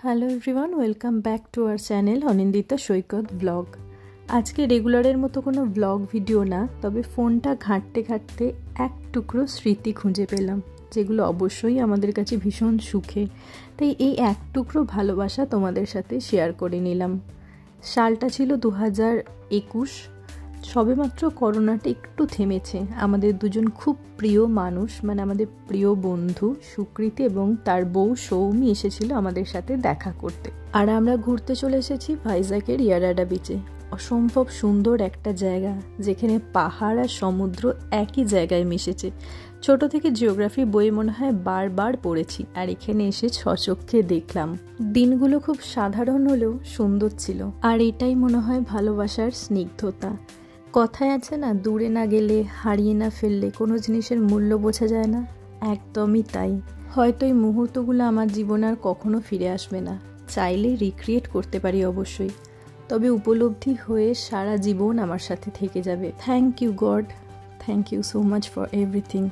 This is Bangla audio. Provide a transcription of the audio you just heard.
Hello everyone, welcome back to our channel Anindita Saikat blog. আজকে রেগুলারের মতো কোনো ব্লগ ভিডিও না, তবে ফোনটা ঘাঁটতে ঘাঁটতে এক টুকরো স্মৃতি খুঁজে পেলাম, যেগুলো অবশ্যই আমাদের কাছে ভীষণ সুখে। তাই এই এক টুকরো ভালোবাসা তোমাদের সাথে শেয়ার করে নিলাম। সালটা ছিল 2021। সবেমাত্র করোনাটা একটু থেমেছে। আমাদের দুজন খুব প্রিয় মানুষ, মানে আমাদের প্রিয় বন্ধু সুকৃতি এবং তার বউ সৌমি এসেছিল আমাদের সাথে দেখা করতে। আর আমরা ঘুরতে চলে এসেছি ভাইজ্যাকের ইয়ারাডা বিচে। অসম্ভব সুন্দর একটা জায়গা, যেখানে পাহাড় আর সমুদ্র একই জায়গায় মিশেছে। ছোট থেকে জিওগ্রাফি বই মনে হয় বারবার পড়েছি, আর এখানে এসে স্বচক্ষে দেখলাম। দিনগুলো খুব সাধারণ হলেও সুন্দর ছিল, আর এটাই মনে হয় ভালোবাসার স্নিগ্ধতা। কথায় আছে না, দূরে না গেলে, হারিয়ে না ফেললে কোনো জিনিসের মূল্য বোঝা যায় না। একদমই তাই। হয়তো এই মুহূর্তগুলো আমার জীবনে আর কখনো ফিরে আসবে না, চাইলে রিক্রিয়েট করতে পারি অবশ্যই, তবে উপলব্ধি হয়ে সারা জীবন আমার সাথে থেকে যাবে। Thank you God, thank you so much for everything.